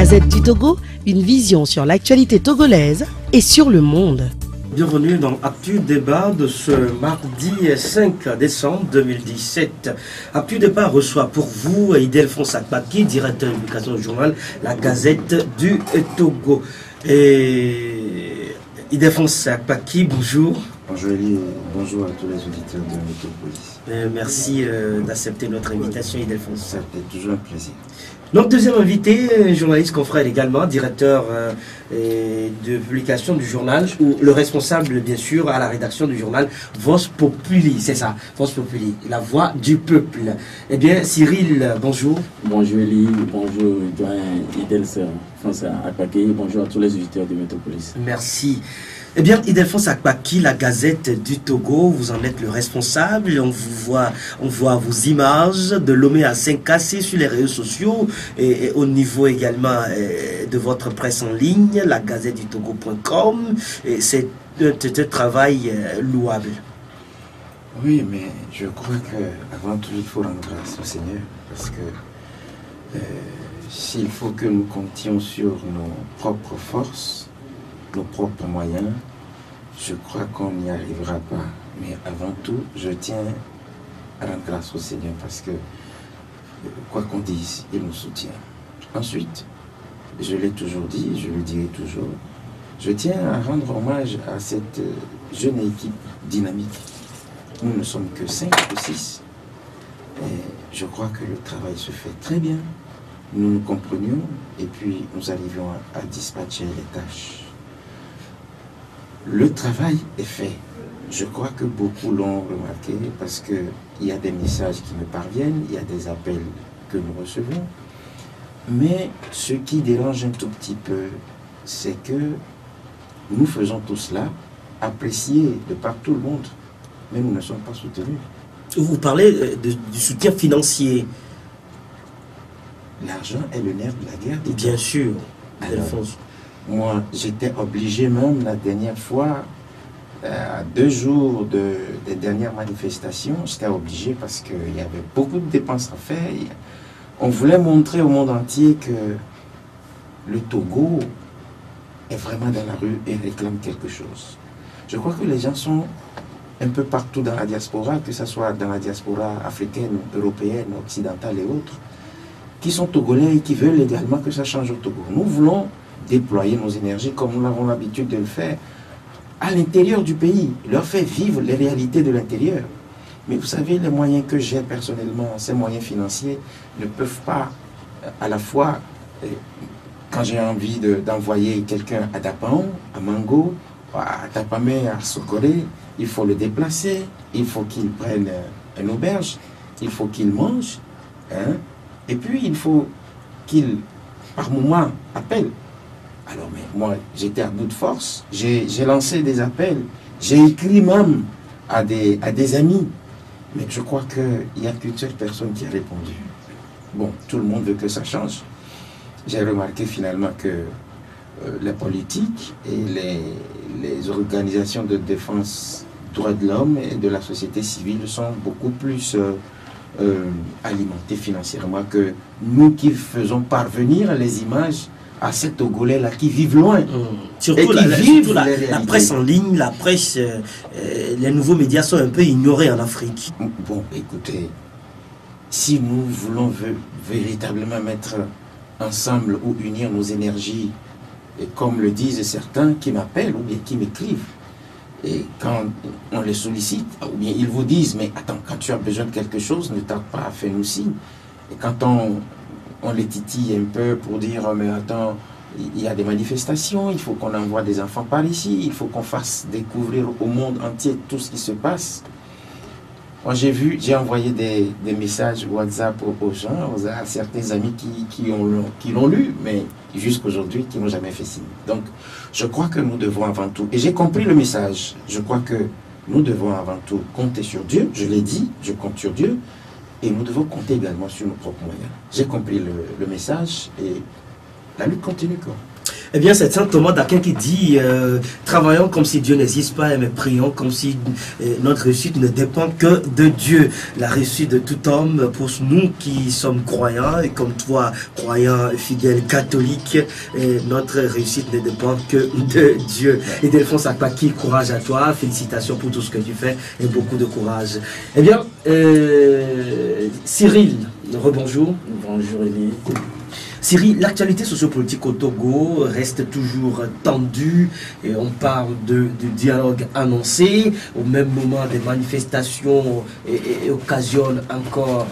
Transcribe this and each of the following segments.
Gazette du Togo, une vision sur l'actualité togolaise et sur le monde. Bienvenue dans Actu Débat de ce mardi 5 décembre 2017. Actu Débat reçoit pour vous Ildefonse Akpaki, directeur de publication du journal La Gazette du Togo. Et Ildefonse Akpaki, bonjour. Bonjour Elie, bonjour à tous les auditeurs de Métropolis. Merci d'accepter notre invitation, Ildefonse. Ça fait toujours un plaisir. Notre deuxième invité, journaliste confrère également, directeur de publication du journal, ou le responsable bien sûr à la rédaction du journal Vox Populi, c'est ça, Vox Populi, la voix du peuple. Eh bien Cyril, bonjour. Bonjour Elie, bonjour Ildefonse Akpaki, bonjour à tous les auditeurs de Métropolis. Merci. Eh bien, Ildefonse Akpaki, la Gazette du Togo, vous en êtes le responsable. On voit vos images de Lomé à Saint-Cassé sur les réseaux sociaux et au niveau également de votre presse en ligne, la gazette du Togo.com. C'est un travail louable. Oui, mais je crois qu'avant tout, il faut rendre grâce au Seigneur parce que s'il faut que nous comptions sur nos propres forces, nos propres moyens, je crois qu'on n'y arrivera pas. Mais avant tout, je tiens à rendre grâce au Seigneur parce que, quoi qu'on dise, il nous soutient. Ensuite, je l'ai toujours dit, je le dirai toujours, je tiens à rendre hommage à cette jeune équipe dynamique. Nous ne sommes que 5 ou 6. Et je crois que le travail se fait très bien. Nous nous comprenions et puis nous arrivions à dispatcher les tâches. Le travail est fait. Je crois que beaucoup l'ont remarqué parce qu'il y a des messages qui me parviennent, il y a des appels que nous recevons. Mais ce qui dérange un tout petit peu, c'est que nous faisons tout cela, apprécié de par tout le monde, mais nous ne sommes pas soutenus. Vous parlez du soutien financier. L'argent est le nerf de la guerre. Bien sûr, Ildefonse. Moi, j'étais obligé même la dernière fois, à 2 jours des dernières manifestations, j'étais obligé parce qu'il y avait beaucoup de dépenses à faire. On voulait montrer au monde entier que le Togo est vraiment dans la rue et réclame quelque chose. Je crois que les gens sont un peu partout dans la diaspora, que ce soit dans la diaspora africaine, européenne, occidentale et autres, qui sont togolais et qui veulent également que ça change au Togo. Nous voulons déployer nos énergies comme nous avons l'habitude de le faire à l'intérieur du pays, leur faire vivre les réalités de l'intérieur. Mais vous savez, les moyens que j'ai personnellement, ces moyens financiers, ne peuvent pas à la fois, quand j'ai envie d'envoyer quelqu'un à Dapaon, à Mango, à Tapamé, à Sokoré, il faut le déplacer, il faut qu'il prenne une auberge, il faut qu'il mange, hein, et puis il faut qu'il, par moment, appelle. Alors, mais moi, j'étais à bout de force. J'ai lancé des appels. J'ai écrit même à des amis. Mais je crois qu'il n'y a qu'une seule personne qui a répondu. Bon, tout le monde veut que ça change. J'ai remarqué finalement que les politiques et les organisations de défense des droits de l'homme et de la société civile sont beaucoup plus alimentées financièrement que nous qui faisons parvenir les images à ces Togolais-là qui vivent loin. Surtout, la presse en ligne, la presse, les nouveaux médias sont un peu ignorés en Afrique. Bon, écoutez, si nous voulons véritablement mettre ensemble ou unir nos énergies, et comme le disent certains qui m'appellent ou bien qui m'écrivent, et quand on les sollicite, ou bien ils vous disent, mais attends, quand tu as besoin de quelque chose, ne tarde pas à faire nous signe. Et quand on les titille un peu pour dire, mais attends, il y a des manifestations, il faut qu'on envoie des enfants par ici, il faut qu'on fasse découvrir au monde entier tout ce qui se passe. Moi, j'ai envoyé des messages WhatsApp aux gens, à certains amis qui l'ont lu, mais jusqu'aujourd'hui, qui n'ont jamais fait signe. Donc, je crois que nous devons avant tout, et j'ai compris le message, je crois que nous devons avant tout compter sur Dieu, je l'ai dit, je compte sur Dieu, et nous devons compter également sur nos propres moyens. J'ai compris le message et la lutte continue, quoi. Eh bien, c'est Saint Thomas d'Aquin qui dit travaillons comme si Dieu n'existe pas, mais prions comme si notre réussite ne dépend que de Dieu. La réussite de tout homme, pour nous qui sommes croyants, et comme toi, croyant, fidèle, catholique, notre réussite ne dépend que de Dieu. Et Delphonse Akpaki, courage à toi, félicitations pour tout ce que tu fais et beaucoup de courage. Eh bien, Cyril, rebonjour. Bonjour Elie. Cyril, l'actualité sociopolitique au Togo reste toujours tendue et on parle du dialogue annoncé. Au même moment, des manifestations occasionnent encore,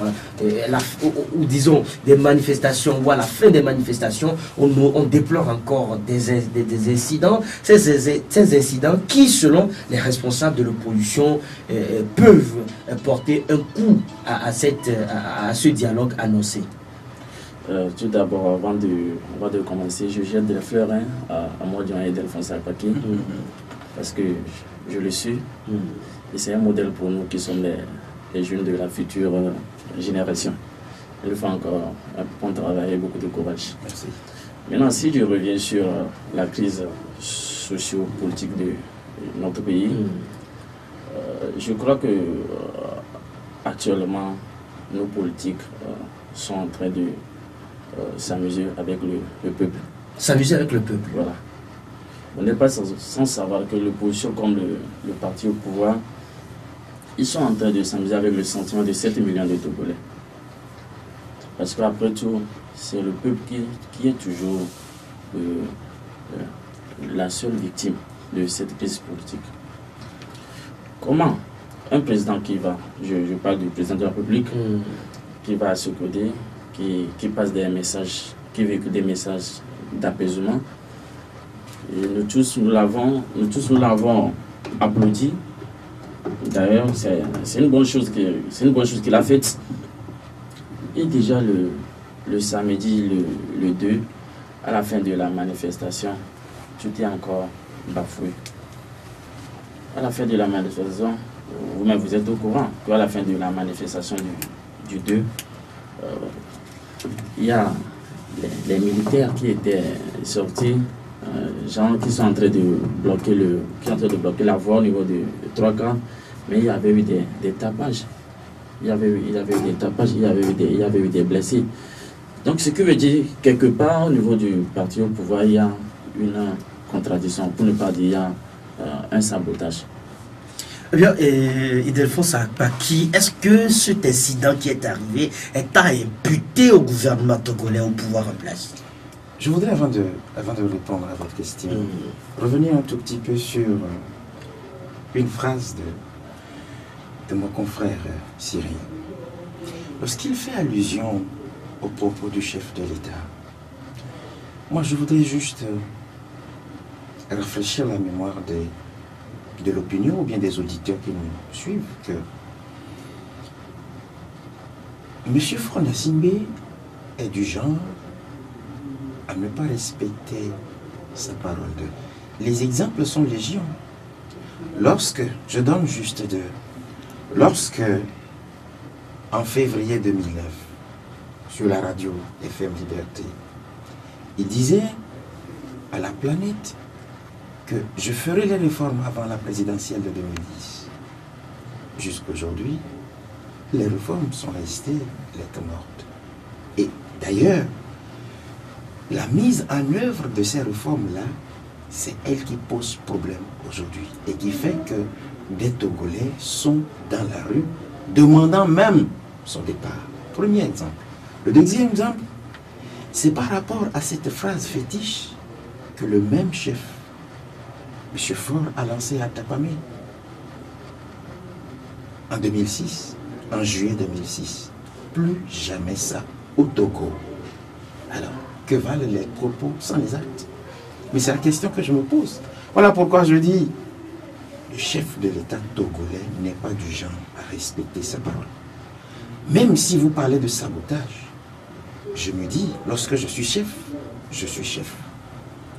ou disons, des manifestations, ou à la fin des manifestations, on déplore encore des incidents. Ces incidents qui, selon les responsables de l'opposition, peuvent porter un coup à ce dialogue annoncé. Tout d'abord, avant de commencer, je jette des fleurs à Modian et Delphonse Akpaki, parce que je le suis, et c'est un modèle pour nous qui sommes les jeunes de la future génération. Il faut encore un bon travail et beaucoup de courage. Merci. Maintenant, si je reviens sur la crise socio-politique de notre pays, je crois que actuellement, nos politiques sont en train de s'amuser avec le peuple. S'amuser avec le peuple. Voilà. On n'est pas sans savoir que l'opposition comme le parti au pouvoir, ils sont en train de s'amuser avec le sentiment de 7 millions de Togolais. Parce qu'après tout, c'est le peuple qui est toujours la seule victime de cette crise politique. Comment un président qui va, je parle du président de la République, qui va à ce côté, qui passe des messages, qui véhicule des messages d'apaisement. Et nous tous nous l'avons applaudi. D'ailleurs, c'est une bonne chose qu'il a faite. Et déjà le samedi, le 2, à la fin de la manifestation, tout est encore bafoué. À la fin de la manifestation, vous-même vous êtes au courant qu'à la fin de la manifestation du 2, il y a les militaires qui étaient sortis, gens qui sont en train de bloquer la voie au niveau de 3 camps, mais il y avait eu des tapages. Il y avait eu des tapages, il y avait eu des blessés. Donc ce qui veut dire, quelque part, au niveau du parti au pouvoir, il y a une contradiction, pour ne pas dire il y a un sabotage. Eh bien, Delphonse Akpaki, est-ce que cet incident qui est arrivé est à imputer au gouvernement togolais, au pouvoir en place? Je voudrais, avant de répondre à votre question, revenir un tout petit peu sur une phrase de mon confrère Cyril. Lorsqu'il fait allusion aux propos du chef de l'État, moi je voudrais juste rafraîchir la mémoire de l'opinion ou bien des auditeurs qui nous suivent que M. Frona Simbe est du genre à ne pas respecter sa parole. Les exemples sont légion. Lorsque en février 2009, sur la radio FM Liberté, il disait à la planète que je ferai les réformes avant la présidentielle de 2010. Jusqu'aujourd'hui, les réformes sont restées lettres mortes. Et d'ailleurs, la mise en œuvre de ces réformes-là, c'est elle qui pose problème aujourd'hui et qui fait que des Togolais sont dans la rue demandant même son départ. Premier exemple. Le deuxième exemple, c'est par rapport à cette phrase fétiche que le même chef, M. Faure, a lancé à Tapamé en 2006, en juillet 2006. Plus jamais ça au Togo. Alors, que valent les propos sans les actes? Mais c'est la question que je me pose. Voilà pourquoi je dis, le chef de l'État togolais n'est pas du genre à respecter sa parole. Même si vous parlez de sabotage, je me dis, lorsque je suis chef, je suis chef.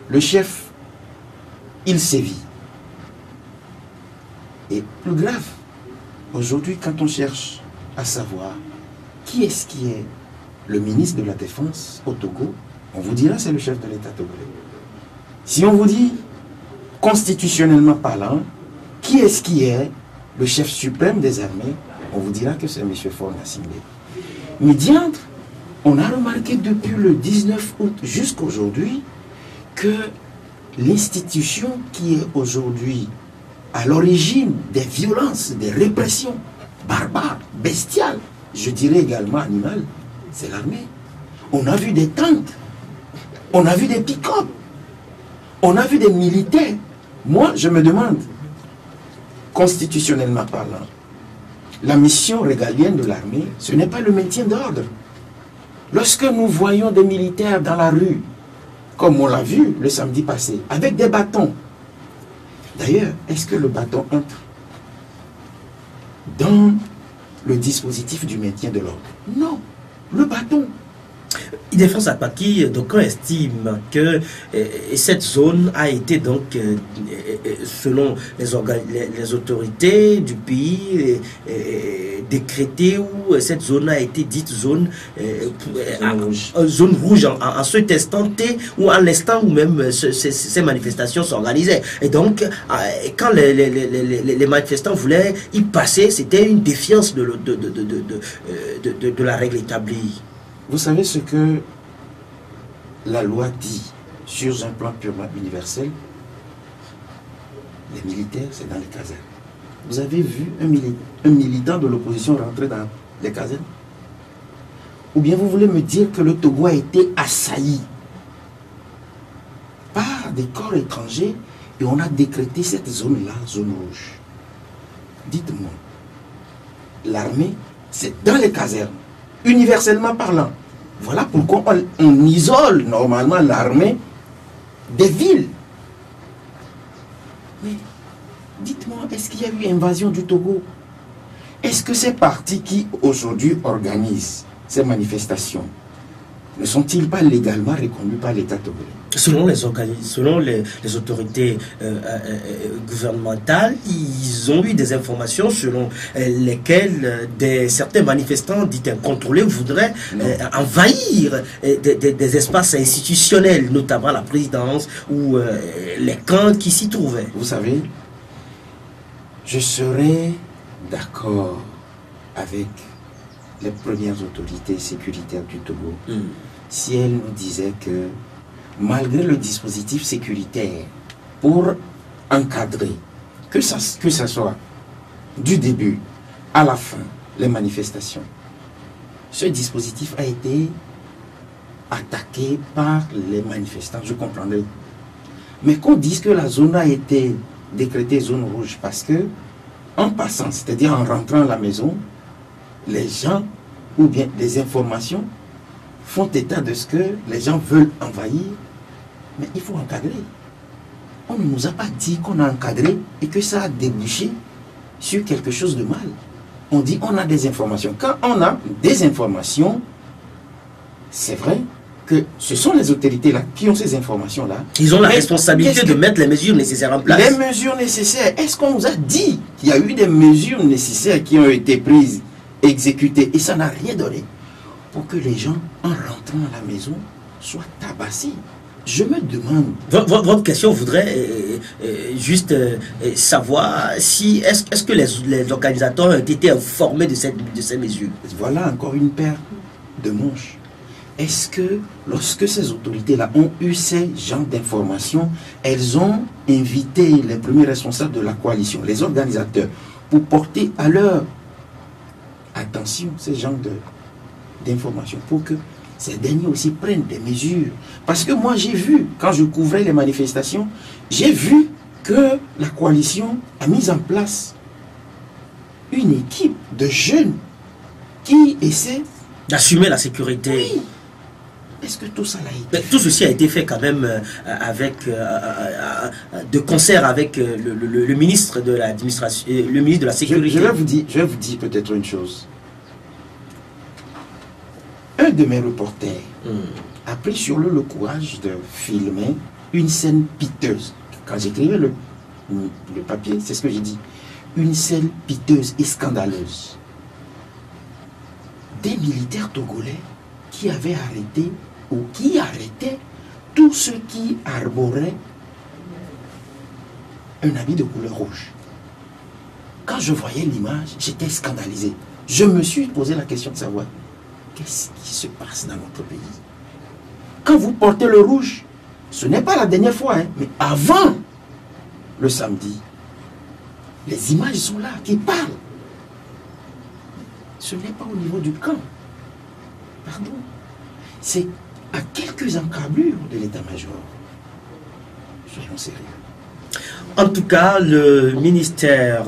Le chef, il sévit. Et plus grave, aujourd'hui, quand on cherche à savoir qui est le ministre de la Défense au Togo, on vous dira c'est le chef de l'État togolais. Si on vous dit, constitutionnellement parlant, qui est le chef suprême des armées, on vous dira que c'est M. Faure Gnassingbé. Mais diantre, on a remarqué depuis le 19 août jusqu'à aujourd'hui que l'institution qui est aujourd'hui à l'origine des violences, des répressions barbares, bestiales, je dirais également animales, c'est l'armée. On a vu des tanks, on a vu des pick-up, on a vu des militaires. Moi, je me demande, constitutionnellement parlant, la mission régalienne de l'armée, ce n'est pas le maintien d'ordre. Lorsque nous voyons des militaires dans la rue, comme on l'a vu le samedi passé, avec des bâtons, d'ailleurs, est-ce que le bâton entre dans le dispositif du maintien de l'ordre? Non, le bâton. Ildefonse Akpaki, d'aucuns estiment que cette zone a été donc, selon les autorités du pays, décrétée, où cette zone a été dite zone rouge en cet instant T, ou à l'instant où même ces manifestations s'organisaient. Et donc, quand les manifestants voulaient y passer, c'était une défiance de la règle établie. Vous savez ce que la loi dit sur un plan purement universel? Les militaires, c'est dans les casernes. Vous avez vu un militant de l'opposition rentrer dans les casernes? Ou bien vous voulez me dire que le Togo a été assailli par des corps étrangers et on a décrété cette zone-là, zone rouge? Dites-moi, l'armée, c'est dans les casernes, universellement parlant. Voilà pourquoi on isole normalement l'armée des villes. Mais dites-moi, est-ce qu'il y a eu invasion du Togo? Est-ce que ces partis qui aujourd'hui organisent ces manifestations ne sont-ils pas légalement reconnus par l'État togolais? Selon les autorités gouvernementales, ils ont eu des informations selon lesquelles certains manifestants dits incontrôlés voudraient envahir des espaces institutionnels, notamment la présidence ou les camps qui s'y trouvaient. Vous savez, je serais d'accord avec les premières autorités sécuritaires du Togo si elles nous disaient que malgré le dispositif sécuritaire pour encadrer, que ça soit du début à la fin, les manifestations, ce dispositif a été attaqué par les manifestants, je comprendrais. Mais qu'on dise que la zone a été décrétée zone rouge parce que, en passant, c'est-à-dire en rentrant à la maison, les gens, ou bien les informations, font état de ce que les gens veulent envahir. Mais il faut encadrer. On ne nous a pas dit qu'on a encadré et que ça a débouché sur quelque chose de mal. On dit on a des informations. Quand on a des informations, c'est vrai que ce sont les autorités-là qui ont ces informations-là. Ils ont la responsabilité de mettre les mesures nécessaires en place. Les mesures nécessaires. Est-ce qu'on nous a dit qu'il y a eu des mesures nécessaires qui ont été prises, exécutées, et ça n'a rien donné pour que les gens, en rentrant à la maison, soient tabassés? Je me demande... Votre question voudrait juste savoir si est-ce que les organisateurs ont été informés de ces mesures. Voilà encore une paire de manches. Est-ce que lorsque ces autorités-là ont eu ces genres d'informations, elles ont invité les premiers responsables de la coalition, les organisateurs, pour porter à leur attention ces genres d'informations, pour que ces derniers aussi prennent des mesures? Parce que moi j'ai vu, quand je couvrais les manifestations, j'ai vu que la coalition a mis en place une équipe de jeunes qui essaient d'assumer la sécurité. Oui. Est-ce que tout ça l'a été fait? Tout ceci a été fait quand même de concert avec le ministre de l'administration, le ministre de la sécurité. Je vais vous dire peut-être une chose. Un de mes reporters a pris sur le courage de filmer une scène piteuse. Quand j'écrivais le papier, c'est ce que j'ai dit. Une scène piteuse et scandaleuse. Des militaires togolais qui avaient arrêté ou qui arrêtaient tous ceux qui arboraient un habit de couleur rouge. Quand je voyais l'image, j'étais scandalisé. Je me suis posé la question de savoir qu'est-ce qui se passe dans notre pays. Quand vous portez le rouge, ce n'est pas la dernière fois, hein, mais avant le samedi, les images sont là, qui parlent. Ce n'est pas au niveau du camp. Pardon. C'est à quelques encablures de l'état-major. Soyons sérieux. En tout cas, le ministère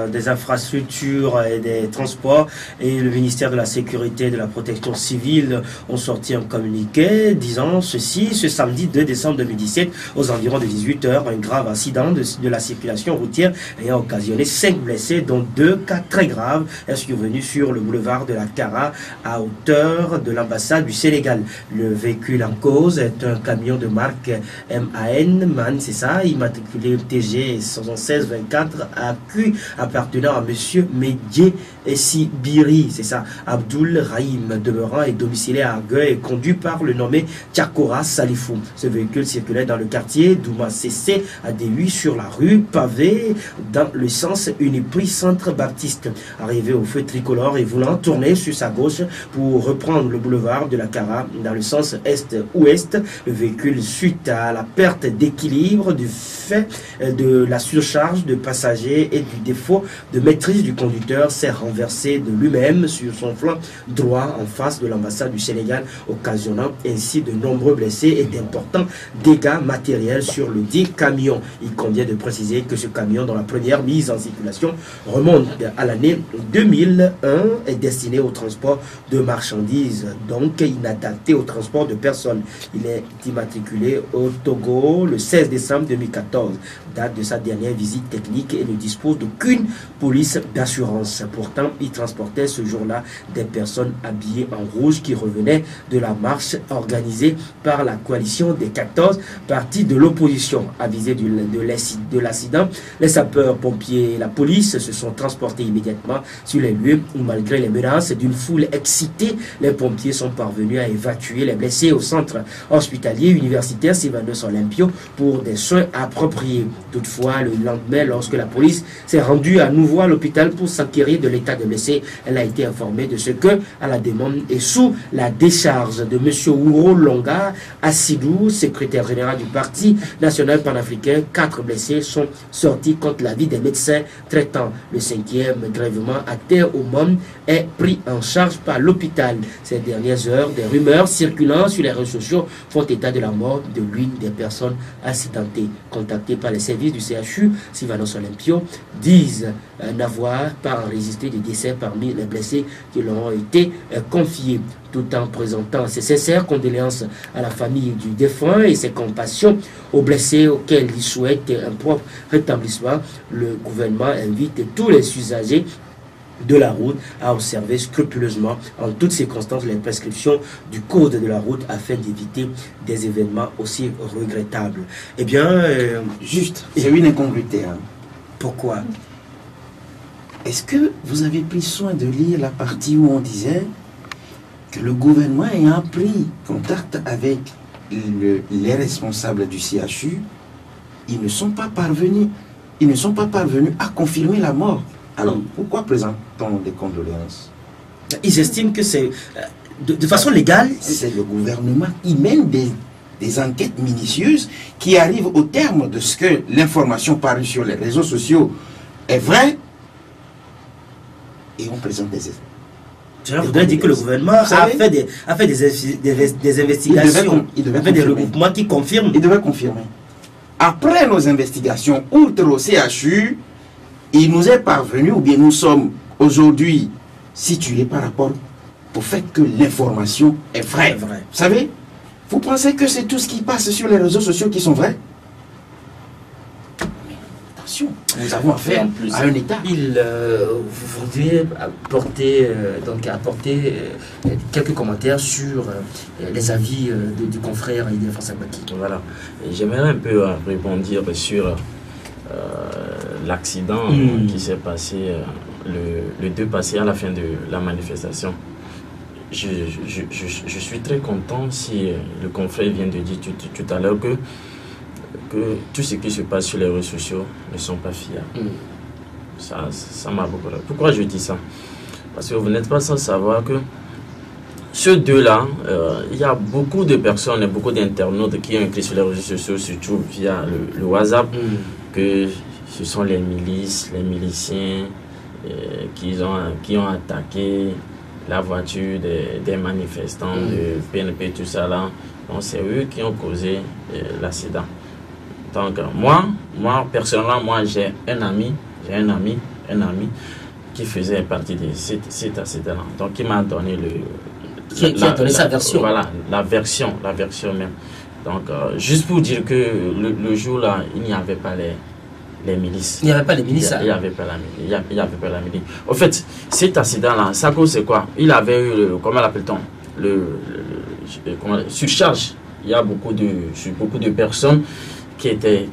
des Infrastructures et des Transports et le ministère de la Sécurité et de la Protection Civile ont sorti un communiqué disant ceci: ce samedi 2 décembre 2017, aux environs de 18 h, un grave accident de la circulation routière ayant occasionné 5 blessés, dont 2 cas très graves, est survenu sur le boulevard de la Cara à hauteur de l'ambassade du Sénégal. Le véhicule en cause est un camion de marque MAN, c'est ça, immatriculé TG 7624 AQ appartenant à monsieur Médié Sibiri, c'est ça, Abdul Rahim, demeurant et domicilié à Argueil et conduit par le nommé Tchakora Salifou. Ce véhicule circulait dans le quartier Douma CC à D8 sur la rue pavée dans le sens Uniprix Centre Baptiste. Arrivé au feu tricolore et voulant tourner sur sa gauche pour reprendre le boulevard de la Cara dans le sens est-ouest, le véhicule, suite à la perte d'équilibre du fait de la surcharge de passagers et du défaut de maîtrise du conducteur, s'est renversé de lui-même sur son flanc droit en face de l'ambassade du Sénégal, occasionnant ainsi de nombreux blessés et d'importants dégâts matériels sur le dit camion. Il convient de préciser que ce camion, dont la première mise en circulation remonte à l'année 2001, est destiné au transport de marchandises, donc inadapté au transport de personnes. Il est immatriculé au Togo le 16 décembre 2014, date de sa dernière visite technique, et ne dispose d'aucune police d'assurance. Pourtant, il transportait ce jour-là des personnes habillées en rouge qui revenaient de la marche organisée par la coalition des 14 partis de l'opposition. Avisés de l'accident, les sapeurs-pompiers et la police se sont transportés immédiatement sur les lieux où, malgré les menaces d'une foule excitée, les pompiers sont parvenus à évacuer les blessés au centre hospitalier universitaire Sylvanus Olympio pour des soins appropriés. Toutefois, le lendemain, lorsque la police s'est rendue à nouveau à l'hôpital pour s'enquérir de l'état des blessés, elle a été informée de ce que, à la demande et sous la décharge de M. Ouro Longa Assidou, secrétaire général du Parti national panafricain, 4 blessés sont sortis contre l'avis des médecins traitant. Le 5e grèvement à terre au monde est pris en charge par l'hôpital. Ces dernières heures, des rumeurs circulant sur les réseaux sociaux font état de la mort de l'une des personnes accidentées. Contactées par les services du CHU Sylvanus Olympio, disent n'avoir pas enregistré de décès parmi les blessés qui leur ont été confiés, tout en présentant ses sincères condoléances à la famille du défunt et ses compassions aux blessés auxquels il souhaite un propre rétablissement. Le gouvernement invite tous les usagers de la route à observer scrupuleusement en toutes circonstances les prescriptions du code de la route afin d'éviter des événements aussi regrettables. Eh bien, juste, c'est une incongruité. Hein. Pourquoi? Est-ce que vous avez pris soin de lire la partie où on disait que le gouvernement ayant pris contact avec les responsables du CHU, ils ne sont pas parvenus à confirmer la mort? Alors, pourquoi présente-t-on des condoléances? Ils estiment que c'est de façon légale. C'est le gouvernement qui mène des enquêtes minutieuses qui arrivent au terme de ce que l'information parue sur les réseaux sociaux est vraie, et on présente des effets. Je voudrais dire que le gouvernement a fait des investigations, il a fait des regroupements qui confirment. Il devait confirmer. Après nos investigations, outre au CHU, il nous est parvenu, ou bien nous sommes aujourd'hui situés par rapport au fait que l'information est vraie. Vous savez, vous pensez que c'est tout ce qui passe sur les réseaux sociaux qui sont vrais? Mais attention, nous avons affaire à un État. Vous voudriez apporter quelques commentaires sur les avis du confrère Ildefonse Agbaki. Voilà, j'aimerais un peu rebondir sur l'accident qui s'est passé le 2 passé à la fin de la manifestation. Je suis très content si le confrère vient de dire tout à l'heure que que tout ce qui se passe sur les réseaux sociaux ne sont pas fiables. Ça m'a beaucoup... Pourquoi je dis ça? Parce que vous n'êtes pas sans savoir que ceux deux-là, il y a beaucoup de personnes et beaucoup d'internautes qui ont écrit sur les réseaux sociaux, surtout via le WhatsApp, que ce sont les milices, les miliciens qui ont attaqué la voiture des manifestants de PNP, tout ça là. Donc c'est eux qui ont causé l'accident. Donc moi personnellement, moi j'ai un ami qui faisait partie de cet accident-là. Donc il m'a donné qui a donné sa version. Voilà, la version même. Donc juste pour dire que le jour-là, il n'y avait pas les milices. Il n'y avait pas les milices. Il n'y avait pas la milice. Au fait, cet accident-là, ça cause c'est quoi? Il avait eu, comment l'appelle-t-on? Surcharge. Il y a beaucoup de personnes qui étaient...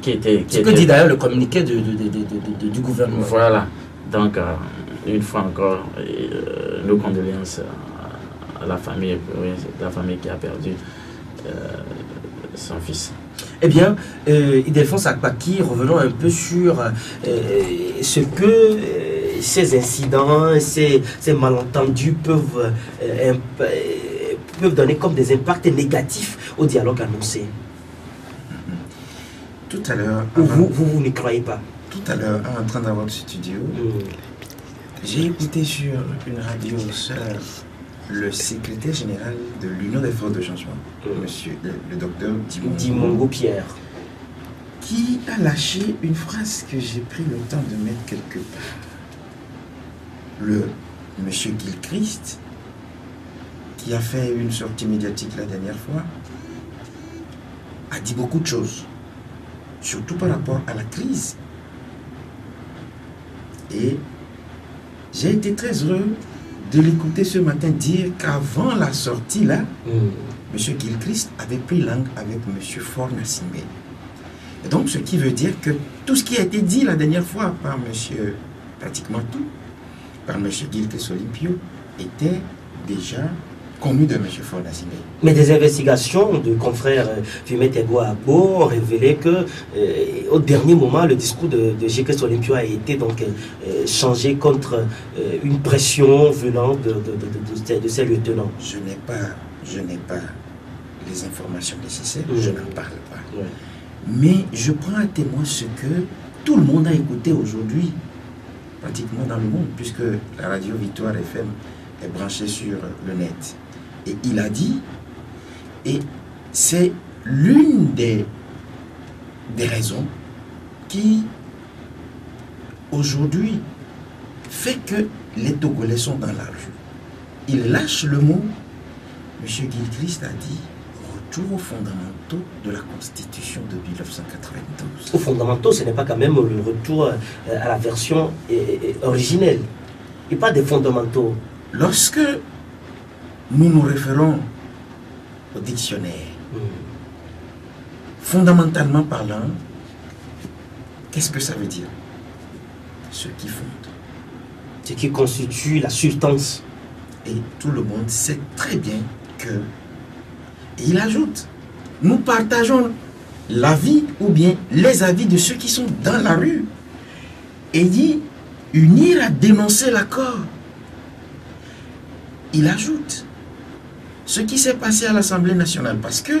Ce que dit d'ailleurs le communiqué du gouvernement. Voilà. Donc, une fois encore, nos condoléances à la famille qui a perdu son fils. Eh bien, Ildefonse Akpaki, revenons un peu sur ce que ces incidents, ces malentendus peuvent donner comme des impacts négatifs au dialogue annoncé. Tout à l'heure... Vous ne croyez pas? Tout à l'heure, en train d'avoir le studio, j'ai écouté sur une radio le secrétaire général de l'Union des forces de changement, monsieur le docteur Dimongo Pierre, qui a lâché une phrase que j'ai pris le temps de mettre quelque part. Le monsieur Gilchrist, qui a fait une sortie médiatique la dernière fois, a dit beaucoup de choses, surtout par rapport à la crise. Et j'ai été très heureux de l'écouter ce matin dire qu'avant la sortie là, M. Gilchrist avait pris langue avec M. Faure Gnassingbé. Et donc ce qui veut dire que tout ce qui a été dit la dernière fois par M. pratiquement tout, par M. Gilchrist Olympio, était déjà connu de M. Faure Gnassingbé. Mais des investigations de confrères Fumet Ego Abo ont révélé que au dernier moment, le discours de Gilchrist Olympio a été donc changé contre une pression venant de ces lieutenants. Je n'ai pas les informations nécessaires, je n'en parle pas. Mais je prends à témoin ce que tout le monde a écouté aujourd'hui, pratiquement dans le monde, puisque la radio Victoire FM est branchée sur le net. Et il a dit, et c'est l'une des raisons qui, aujourd'hui, fait que les Togolais sont dans la rue. Il lâche le mot. M. Gilchrist a dit retour aux fondamentaux de la Constitution de 1992. Aux fondamentaux, ce n'est pas quand même le retour à la version originelle. Et pas des fondamentaux. Lorsque nous nous référons au dictionnaire, fondamentalement parlant, qu'est-ce que ça veut dire? Ce qui fonde. Ce qui constitue la substance. Et tout le monde sait très bien que... Et il ajoute, nous partageons l'avis ou bien les avis de ceux qui sont dans la rue. Et il dit, unir à dénoncer l'accord. Il ajoute, ce qui s'est passé à l'Assemblée nationale, parce que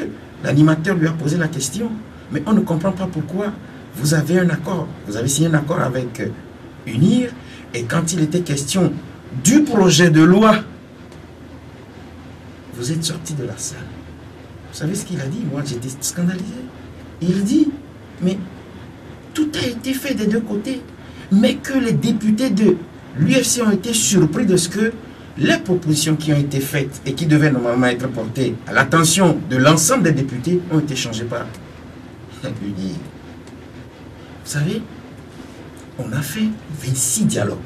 l'animateur lui a posé la question, mais on ne comprend pas pourquoi vous avez un accord, vous avez signé un accord avec UNIR, et quand il était question du projet de loi, vous êtes sorti de la salle. Vous savez ce qu'il a dit? Moi, j'étais scandalisé. Il dit, mais tout a été fait des deux côtés, mais que les députés de l'UFC ont été surpris de ce que les propositions qui ont été faites et qui devaient normalement être portées à l'attention de l'ensemble des députés ont été changées par l'UNIR. Vous savez, on a fait 26 dialogues.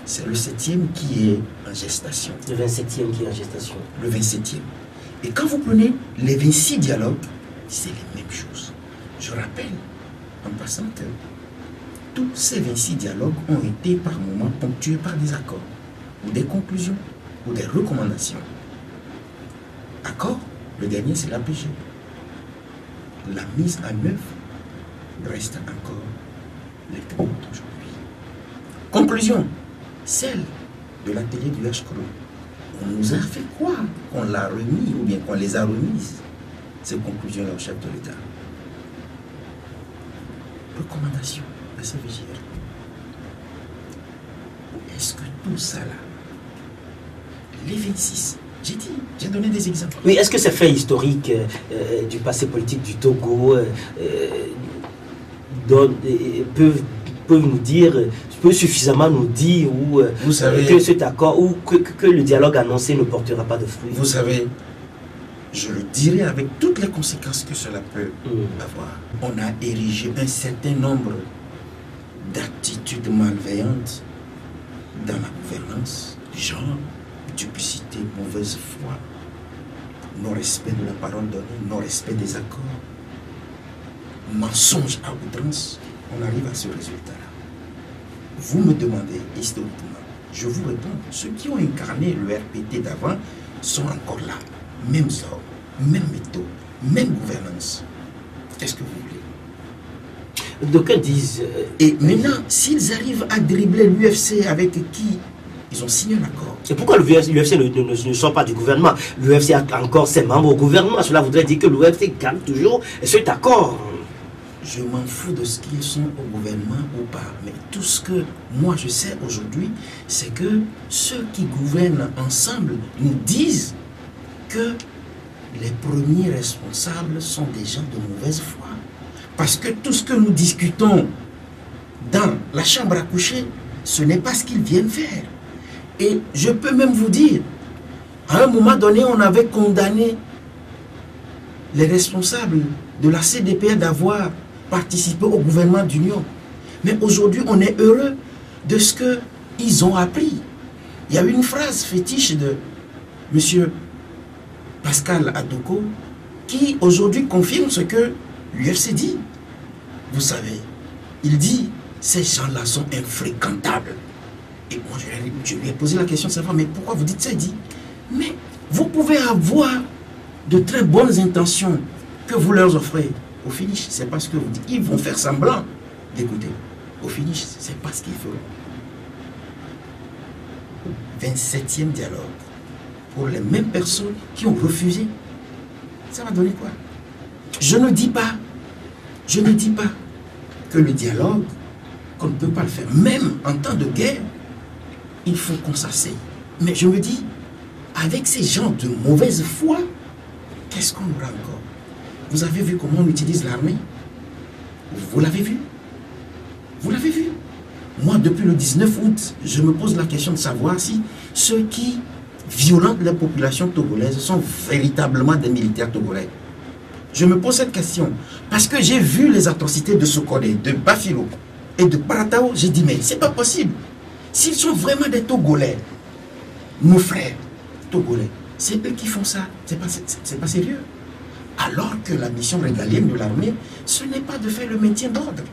C'est le 7e qui est en gestation. Le 27e qui est en gestation. Le 27e. Et quand vous prenez les 26 dialogues, c'est les mêmes choses. Je rappelle, en passant, que tous ces 26 dialogues ont été par moments ponctués par des accords, ou des conclusions, ou des recommandations. Accord, le dernier c'est l'APG. La mise en œuvre reste encore les points d'aujourd'hui. Conclusion, celle de l'atelier du H-Colo. On nous a fait croire qu'on l'a remis ou bien qu'on les a remises, ces conclusions-là au chef de l'État. Recommandation à ces vigiles. Est-ce que tout ça là, les 26, j'ai donné des exemples. Oui, est-ce que ces faits historiques du passé politique du Togo peuvent nous dire, peut suffisamment nous dire vous savez, que cet accord ou que le dialogue annoncé ne portera pas de fruits? Vous savez, je le dirai avec toutes les conséquences que cela peut avoir. On a érigé un certain nombre d'attitudes malveillantes dans la gouvernance, genre duplicité, mauvaise foi, non-respect de la parole donnée, non-respect des accords, mensonge à outrance. On arrive à ce résultat-là. Vous me demandez historiquement, je vous réponds, ceux qui ont incarné le RPT d'avant sont encore là. Mêmes hommes, même méthode, même gouvernance. Qu'est-ce que vous voulez? D'aucuns disent... Et maintenant, s'ils arrivent à dribbler l'UFC avec qui ils ont signé un accord. Et pourquoi l'UFC ne sort pas du gouvernement? L'UFC a encore ses membres au gouvernement. Cela voudrait dire que l'UFC gagne toujours cet accord. Je m'en fous de ce qu'ils sont au gouvernement ou pas. Mais tout ce que moi je sais aujourd'hui, c'est que ceux qui gouvernent ensemble nous disent que les premiers responsables sont des gens de mauvaise foi. Parce que tout ce que nous discutons dans la chambre à coucher, ce n'est pas ce qu'ils viennent faire. Et je peux même vous dire, à un moment donné, on avait condamné les responsables de la CDPR d'avoir participé au gouvernement d'union. Mais aujourd'hui, on est heureux de ce qu'ils ont appris. Il y a une phrase fétiche de M. Pascal Adoko qui aujourd'hui confirme ce que l'UFC dit. Vous savez, il dit, ces gens-là sont infréquentables. Et moi, je lui ai posé la question de savoir, mais pourquoi vous dites ça? Il dit, mais vous pouvez avoir de très bonnes intentions que vous leur offrez. Au finish, c'est pas ce que vous dites. Ils vont faire semblant d'écouter. Au finish, c'est pas ce qu'ils feront. 27e dialogue pour les mêmes personnes qui ont refusé. Ça va donner quoi? Je ne dis pas que le dialogue, qu'on ne peut pas le faire. Même en temps de guerre, il faut qu'on s'asseye. Mais je me dis, avec ces gens de mauvaise foi, qu'est-ce qu'on aura encore? Vous avez vu comment on utilise l'armée? Vous l'avez vu? Vous l'avez vu? Moi, depuis le 19 août, je me pose la question de savoir si ceux qui violentent la population togolaise sont véritablement des militaires togolais. Je me pose cette question parce que j'ai vu les atrocités de Sokodé, de Bafilo et de Paratao. J'ai dit, mais c'est pas possible. S'ils sont vraiment des Togolais, nos frères Togolais, c'est eux qui font ça. C'est pas sérieux. Alors que la mission régalienne de l'armée, ce n'est pas de faire le maintien d'ordre.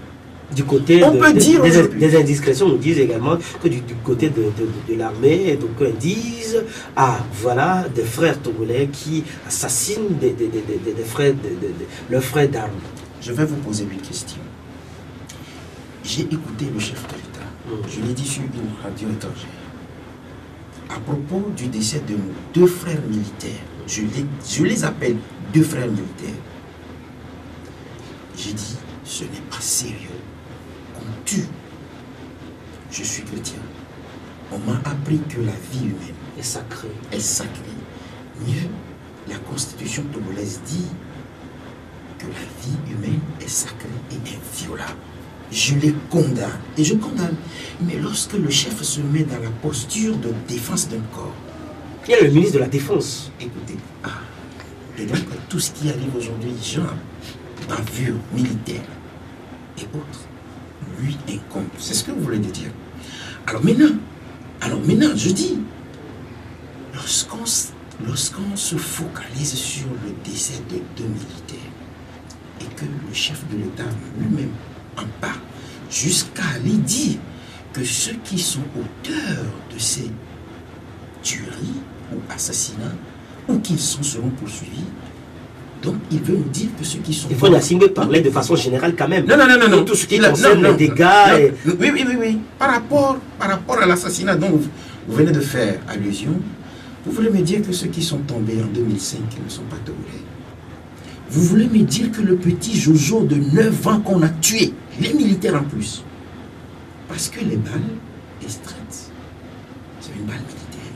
Du côté des indiscrétions, nous disent également que du côté de l'armée, donc ils disent, ah voilà, des frères togolais qui assassinent leurs frères d'armes. Je vais vous poser une question. J'ai écouté le chef de l'État, je l'ai dit sur une radio étrangère, à propos du décès de nos deux frères militaires. Je les appelle deux frères militaires. J'ai dit, ce n'est pas sérieux. On tue. Je suis chrétien. On m'a appris que la vie humaine est sacrée. Mieux, la constitution togolaise dit que la vie humaine est sacrée et inviolable. Je les condamne. Et je condamne. Mais lorsque le chef se met dans la posture de défense d'un corps, il y a le ministre de la Défense. Écoutez, et donc tout ce qui arrive aujourd'hui, genre bavure militaire et autres, lui incombe. C'est ce que vous voulez dire. Alors maintenant, je dis, lorsqu'on se focalise sur le décès de deux militaires et que le chef de l'État lui-même en parle, jusqu'à aller dire que ceux qui sont auteurs de ces tueries ou assassinats, ou qu'ils seront poursuivis, Donc, il veut nous dire que ceux qui sont... Il faut Nassimbe parler de façon générale quand même. Non. Tout ce qui concerne les dégâts... Oui. Par rapport à l'assassinat dont vous venez de faire allusion, vous voulez me dire que ceux qui sont tombés en 2005 ne sont pas togolais. Vous voulez me dire que le petit Jojo de 9 ans qu'on a tué, les militaires en plus, parce que les balles extraites, c'est une balle militaire.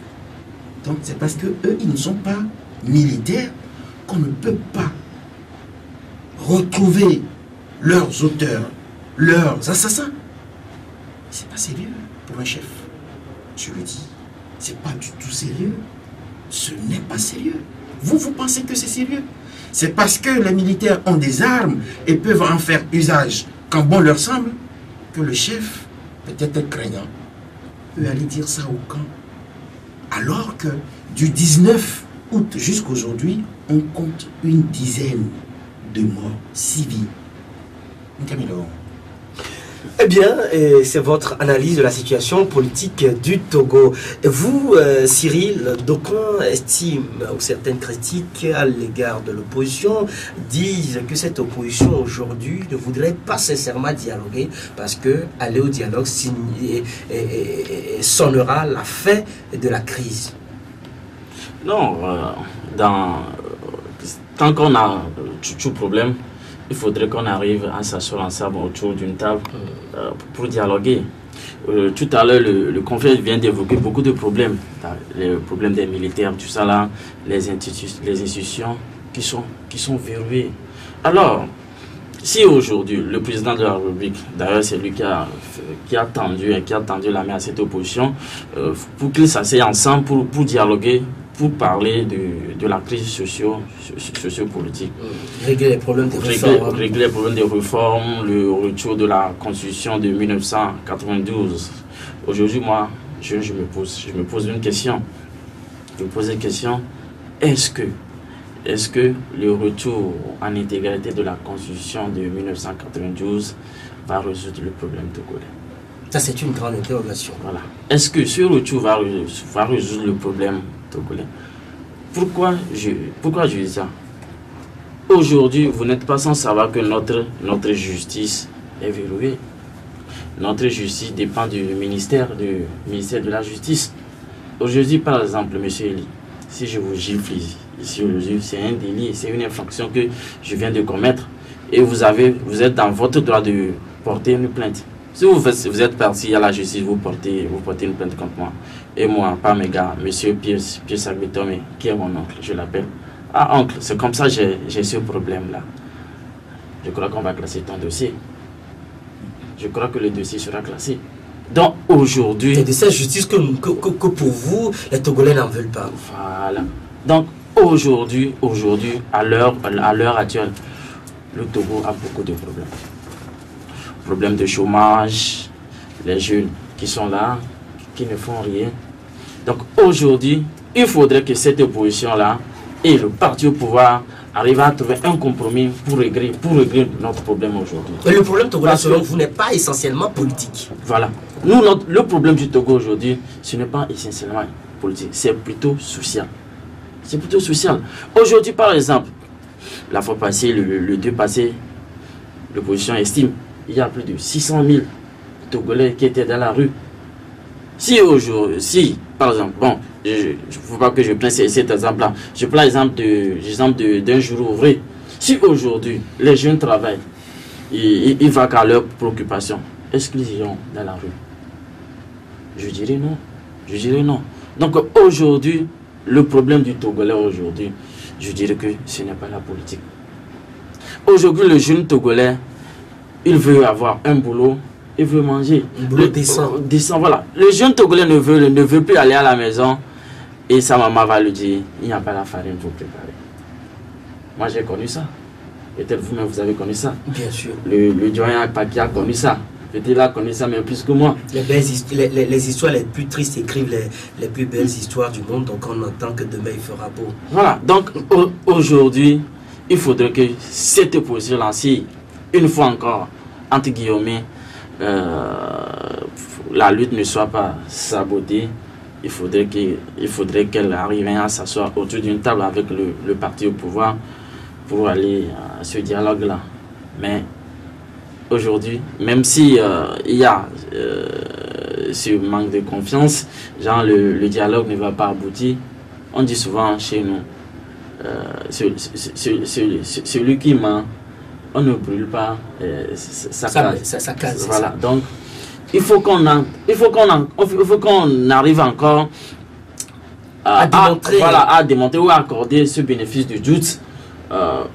Donc c'est parce que eux, ils ne sont pas militaires qu'on ne peut pas retrouver leurs auteurs, leurs assassins. C'est pas sérieux pour un chef. Je le dis, c'est pas du tout sérieux. Ce n'est pas sérieux. Vous pensez que c'est sérieux? C'est parce que les militaires ont des armes et peuvent en faire usage quand bon leur semble que le chef, peut-être craignant, peut aller dire ça au camp. Alors que du 19 août jusqu'aujourd'hui, on compte une dizaine de morts civils. Camilo. Eh bien, c'est votre analyse de la situation politique du Togo. Vous, Cyril, d'aucuns estiment, ou certaines critiques à l'égard de l'opposition, disent que cette opposition aujourd'hui ne voudrait pas sincèrement dialoguer parce que aller au dialogue sonnera la fin de la crise. Non, tant qu'on a tout problème, il faudrait qu'on arrive à s'asseoir ensemble autour d'une table pour dialoguer. Tout à l'heure, le confrère vient d'évoquer beaucoup de problèmes. Les problèmes des militaires, tout ça là, les institutions qui sont verrouillées. Alors, si aujourd'hui, le président de la République, d'ailleurs c'est lui qui a tendu la main à cette opposition, pour qu'ils s'asseyent ensemble pour dialoguer, pour parler de la crise socio-politique. Régler les problèmes des réformes. Régler les problèmes des réformes, le retour de la Constitution de 1992. Aujourd'hui, moi, je me pose une question. Je me pose une question. Est-ce que le retour en intégralité de la Constitution de 1992 va résoudre le problème togolais? Ça, c'est une grande interrogation. Voilà. Est-ce que ce retour va résoudre le problème togolais? Pourquoi je dis ça? Aujourd'hui, vous n'êtes pas sans savoir que notre justice est verrouillée. Notre justice dépend du ministère de la Justice. Aujourd'hui, par exemple, M. Eli, si je vous gifle ici aujourd'hui, c'est un délit, c'est une infraction que je viens de commettre. Et vous êtes dans votre droit de porter une plainte. Si vous êtes parti à la justice, vous portez une plainte contre moi. Et moi, par mes gars, M. Pierre Sagbetome, qui est mon oncle, je l'appelle. Ah, oncle, c'est comme ça que j'ai ce problème-là. Je crois qu'on va classer ton dossier. Je crois que le dossier sera classé. Donc aujourd'hui... C'est de cette justice que pour vous, les Togolais n'en veulent pas. Voilà. Donc aujourd'hui, à l'heure actuelle, le Togo a beaucoup de problèmes. Problèmes de chômage, les jeunes qui sont là, qui ne font rien. Donc aujourd'hui, il faudrait que cette opposition-là et le parti au pouvoir arrivent à trouver un compromis pour régler notre problème aujourd'hui. Et le problème togolais, selon vous, n'est pas essentiellement politique. Voilà. Le problème du Togo aujourd'hui, ce n'est pas essentiellement politique, c'est plutôt social. C'est plutôt social. Aujourd'hui, par exemple, la fois passée, le 2 passé, l'opposition estime il y a plus de 600 000 Togolais qui étaient dans la rue. Si, par exemple, bon, il ne faut pas que je prenne cet exemple-là. Je prends l'exemple d'un jour ouvré. Si aujourd'hui, les jeunes travaillent, ils vont qu'à leurs préoccupations, est-ce qu'ils iront dans la rue? Je dirais non. Je dirais non. Donc aujourd'hui, le problème du Togolais aujourd'hui, je dirais que ce n'est pas la politique. Aujourd'hui, le jeune Togolais, il veut avoir un boulot, il veut manger. Un boulot décent. Voilà. Le jeune Togolais ne veut plus aller à la maison et sa maman va lui dire, il n'y a pas la farine pour préparer. Moi, j'ai connu ça. Peut-être vous-même, vous avez connu ça. Bien sûr. Le doyen Akpaki a connu ça. Peut-être il a connu ça, mais plus que moi. Les histoires les plus tristes écrivent les plus belles histoires du monde, donc on entend que demain il fera beau. Voilà. Donc, aujourd'hui, il faudrait que cette opposition-là, si une fois encore, entre guillemets, la lutte ne soit pas sabotée, il faudrait qu'elle arrive à s'asseoir autour d'une table avec le parti au pouvoir pour aller à ce dialogue-là. Mais aujourd'hui, même si il y a ce manque de confiance, genre le dialogue ne va pas aboutir, on dit souvent chez nous, celui qui ment, on ne brûle pas sa case. Voilà, donc il faut qu'on arrive encore à démontrer ou à accorder ce bénéfice du doute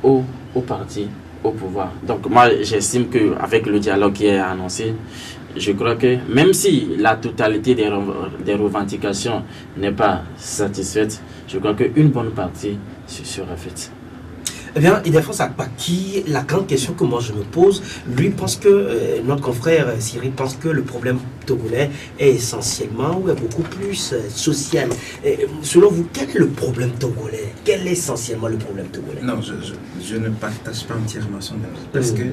au parti au pouvoir. Donc moi j'estime qu'avec le dialogue qui est annoncé, je crois que même si la totalité des revendications n'est pas satisfaite, je crois qu'une bonne partie sera faite. Eh bien, Ildefonse Akpaki, la grande question que moi je me pose, lui pense que, notre confrère Cyril pense que le problème togolais est essentiellement, ou est beaucoup plus social. Et, selon vous, quel est le problème togolais? Quel est essentiellement le problème togolais? Non, je ne partage pas entièrement son avis. Parce que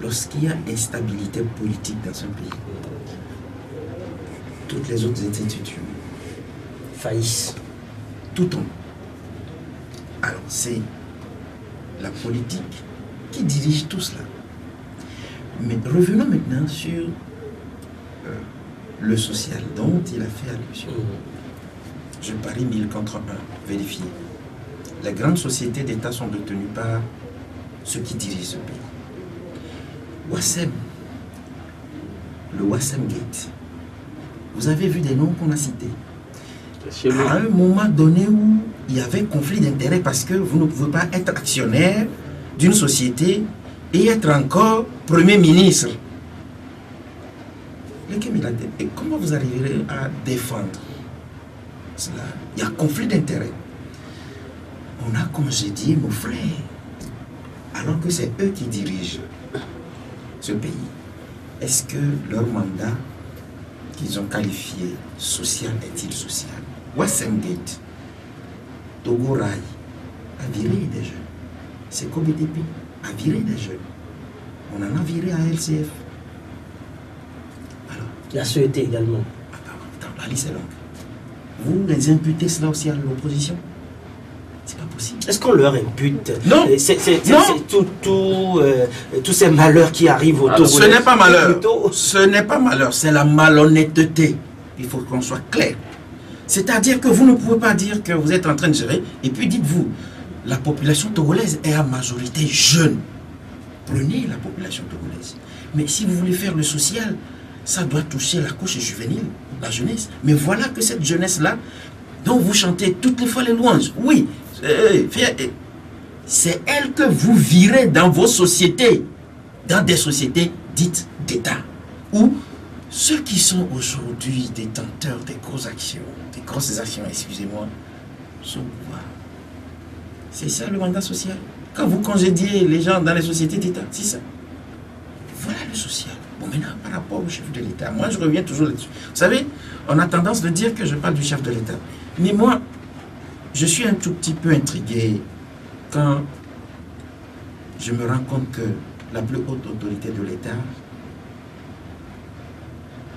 lorsqu'il y a instabilité politique dans un pays, toutes les autres institutions faillissent. Tout tombe. Alors, c'est la politique qui dirige tout cela. Mais revenons maintenant sur le social dont il a fait allusion. Je parie 1000 contre 1, vérifiez. Les grandes sociétés d'État sont détenues par ceux qui dirigent ce pays. Wassem, le Wassem Gate, vous avez vu des noms qu'on a cités. À un moment donné où il y avait conflit d'intérêts parce que vous ne pouvez pas être actionnaire d'une société et être encore Premier ministre. Et comment vous arriverez à défendre cela? Il y a conflit d'intérêts. On a congédié nos frères alors que c'est eux qui dirigent ce pays. Est-ce que leur mandat qu'ils ont qualifié social est-il social? Wassem Gate, Togo Rail a viré des jeunes. Seko BDP a viré des jeunes. On en a viré à LCF. Alors, la CET également. Attends, la liste est longue. Vous les imputez cela aussi à l'opposition? C'est pas possible. Est-ce qu'on leur impute? Non. Tous ces malheurs qui arrivent au Togo? Ce n'est pas malheur. Ce n'est pas malheur, c'est la malhonnêteté. Il faut qu'on soit clair. C'est-à-dire que vous ne pouvez pas dire que vous êtes en train de gérer et puis dites-vous, la population togolaise est à majorité jeune. Prenez la population togolaise. Mais si vous voulez faire le social, ça doit toucher la couche juvénile, la jeunesse. Mais voilà que cette jeunesse-là, dont vous chantez toutes les fois les louanges, oui, c'est elle que vous virez dans vos sociétés, dans des sociétés dites d'État, où ceux qui sont aujourd'hui détenteurs des grosses actions, excusez-moi, sont au pouvoir. C'est ça le mandat social. Quand vous congédiez les gens dans les sociétés d'État, c'est ça. Voilà le social. Bon, maintenant, par rapport au chef de l'État, moi je reviens toujours là-dessus. Vous savez, on a tendance de dire que je parle du chef de l'État. Mais moi, je suis un tout petit peu intrigué quand je me rends compte que la plus haute autorité de l'État,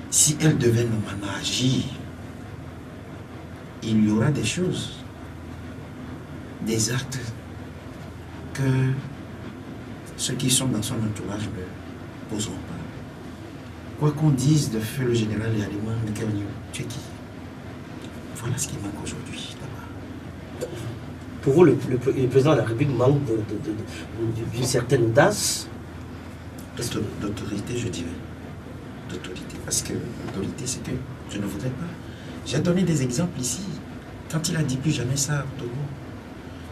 si elle devait normalement agir, il y aura des choses, des actes que ceux qui sont dans son entourage ne poseront pas. Quoi qu'on dise de feu le général Yadima Mekenyo, tu es qui? Voilà ce qui manque aujourd'hui. Pour vous, le président de la République manque d'une certaine audace? D'autorité, je dirais. D'autorité. Parce que l'autorité, c'est que je ne voudrais pas. J'ai donné des exemples ici. Quand il a dit plus jamais ça au Togo.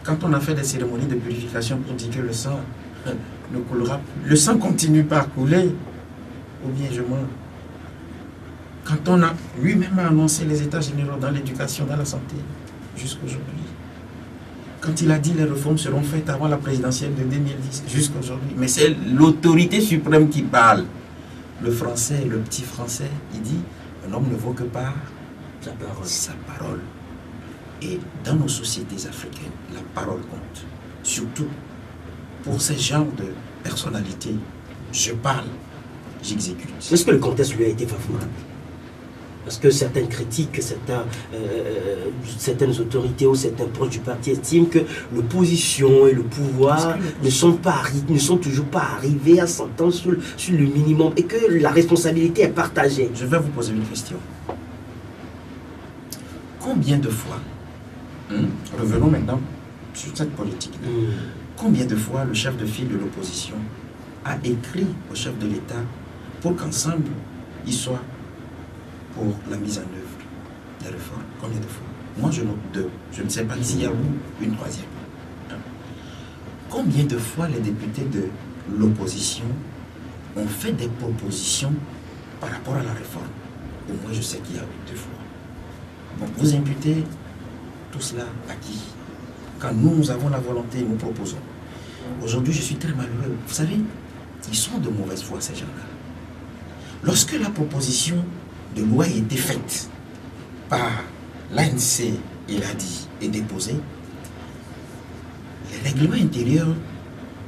Quand on a fait des cérémonies de purification pour dire que le sang ne coulera plus. Le sang continue pas à couler. Ou bien je mens. Quand on a lui-même annoncé les états généraux dans l'éducation, dans la santé, jusqu'aujourd'hui. Quand il a dit les réformes seront faites avant la présidentielle de 2010, jusqu'aujourd'hui. Mais c'est l'autorité suprême qui parle. Le français, le petit français, il dit, un homme ne vaut que par sa parole. Et dans nos sociétés africaines, la parole compte. Surtout pour ces genres de personnalités. Je parle, j'exécute. Est-ce que le contexte lui a été favorable? Parce que certaines critiques, certaines autorités ou certains proches du parti estiment que l'opposition et le pouvoir ne sont toujours pas arrivés à s'entendre sur le minimum et que la responsabilité est partagée. Je vais vous poser une question. Combien de fois, revenons maintenant sur cette politique, combien de fois le chef de file de l'opposition a écrit au chef de l'État pour qu'ensemble, ils soient pour la mise en œuvre des réformes? Combien de fois? Moi, je note 2. Je ne sais pas s'il y a une 3e. Combien de fois les députés de l'opposition ont fait des propositions par rapport à la réforme? Au moins, je sais qu'il y a eu 2 fois. Bon, vous imputez tout cela à qui? Quand nous avons la volonté, nous proposons. Aujourd'hui, je suis très malheureux. Vous savez, ils sont de mauvaise foi, ces gens-là. Lorsque la proposition de loi a été faite par l'ANC, il a dit, et déposée, les règlements intérieurs